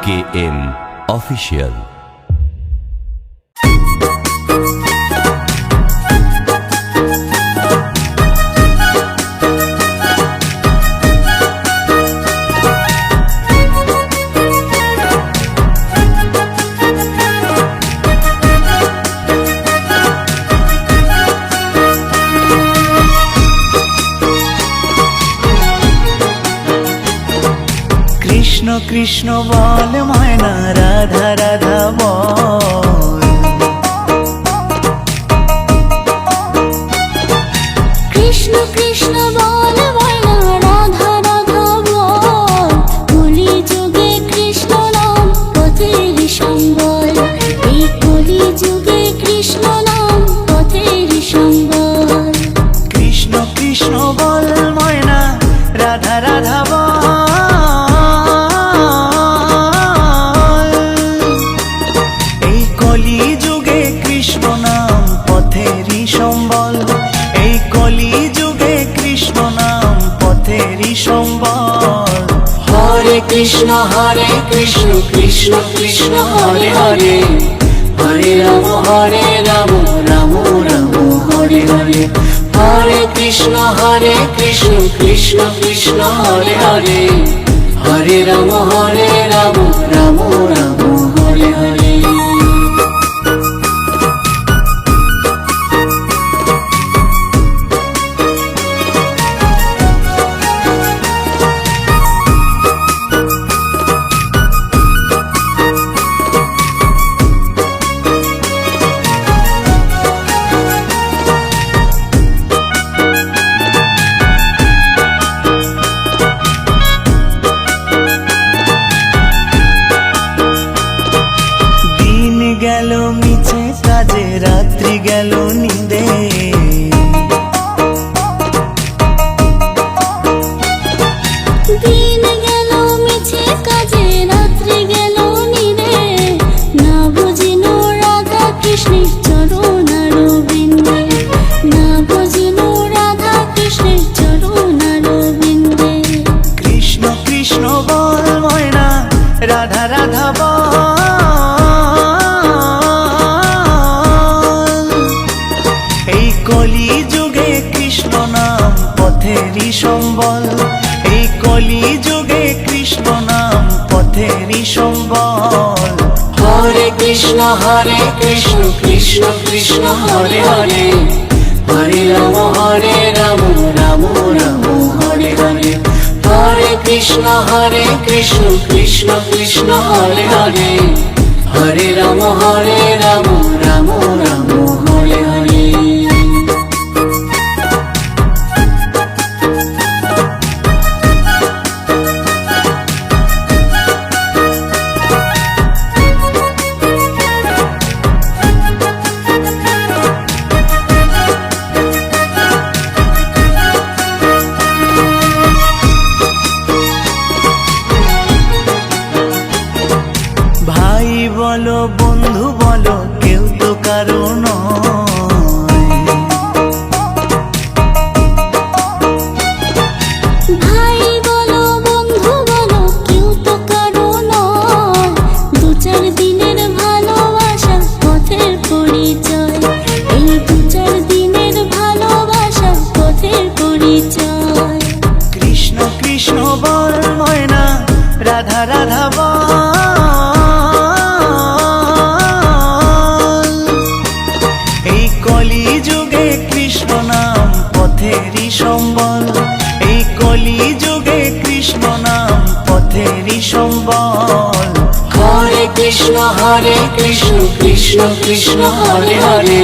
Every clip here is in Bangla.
KM Official। কৃষ্ণ কৃষ্ণ বল ময়না, রাধা রাধা বল। কৃষ্ণ কৃষ্ণ বল ময়না, রাধা রাধা বল। কলি যুগে কৃষ্ণ নাম পথের সম্বল, এই কলি যুগে কৃষ্ণ নাম পথের সম্বল। কৃষ্ণ কৃষ্ণ বল ময়না, রাধা রাধা বল। এই কলি যুগে কৃষ্ণ নাম পথেরই সম্বল, এই কলি যুগে কৃষ্ণ নাম পথেরই সম্বল। হরে কৃষ্ণ কৃষ্ণ কৃষ্ণ হরে হরে, হরে রাম রাম রাম হরে হরে। হরে কৃষ্ণ কৃষ্ণ কৃষ্ণ হরে হরে, হরে রাম রাম রাম হরে হরে। গেল মিছে কাজে, রাত্রি গেল নিদে। দিন গেল মিছে কাজে, রাত্রি গেল নিরে। না বুঝিল রাধা কৃষ্ণের চরণ অরবিন্দে, না বুঝিল রাধা কৃষ্ণের চরণ অরবিন্দে। কৃষ্ণ কৃষ্ণ বল ময়না, রাধা রাধা বল। এই কলি যুগে কৃষ্ণ নাম পথেরই সম্বল, এই কলি যুগে কৃষ্ণ নাম পথেরই সম্বল। হরে কৃষ্ণ কৃষ্ণ কৃষ্ণ হরে হরে, হরে রাম রাম রাম হরে হরে। হরে কৃষ্ণ কৃষ্ণ কৃষ্ণ হরে হরে, হরে রাম রাম রাম হরে হরে। ভাই বলো বন্ধু বলো, কেউ তো কারো নয়। ভাই বলো বন্ধু বলো, কেউ তো কারো নয়। দু চার দিনের ভালোবাসা পথের পরিচয়, এই দু চার দিনের ভালোবাসা পথের পরিচয়। কৃষ্ণ কৃষ্ণ বল ময়না, রাধা রাধা বল। এই কলি যুগে কৃষ্ণ নাম পথেরই সম্বল, এই কলি যুগে কৃষ্ণ নাম পথেরই সম্বল। হরে কৃষ্ণ কৃষ্ণ কৃষ্ণ হরে হরে,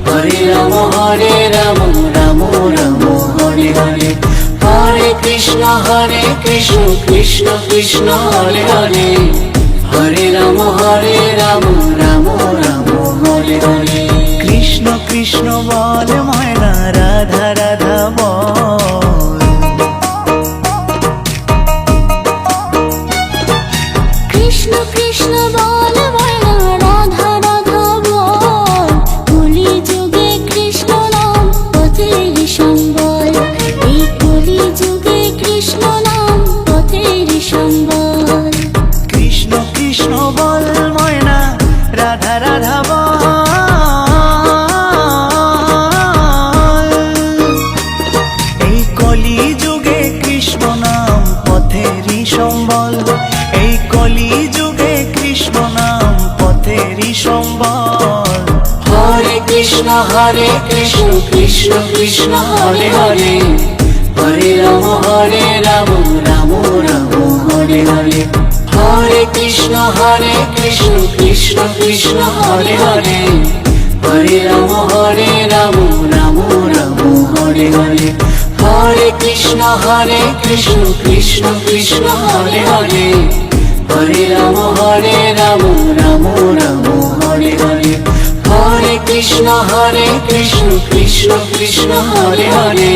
হরে রাম রাম রাম হরে হরে। হরে কৃষ্ণ কৃষ্ণ কৃষ্ণ হরে হরে, হরে রাম রাম রাম হরে হরে। কৃষ্ণ কৃষ্ণ বল ময়না, রাধা রাধা বল। কৃষ্ণ কৃষ্ণ বল ময়না, রাধা রাধা বল। কলি যুগে কৃষ্ণ নাম পথের সম্বল, এই কলি যুগে কৃষ্ণ নাম পথের সম্বল। কৃষ্ণ হরে কৃষ্ণ কৃষ্ণ কৃষ্ণ হরে হরে হরে রাম রাম রাম হরে হরে হরে কৃষ্ণ কৃষ্ণ কৃষ্ণ হরে হরে হরে রাম রাম রাম হরে হরে হরে কৃষ্ণ কৃষ্ণ কৃষ্ণ হরে হরে হরে রাম রাম রাম হরে হরে হরে কৃষ্ণ কৃষ্ণ কৃষ্ণ হরে হরে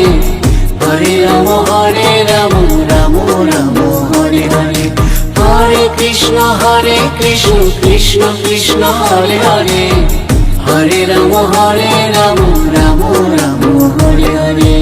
হরে রাম রাম রাম হরে হরে হরে কৃষ্ণ কৃষ্ণ কৃষ্ণ হরে হরে হরে রাম রাম রাম হরে হরে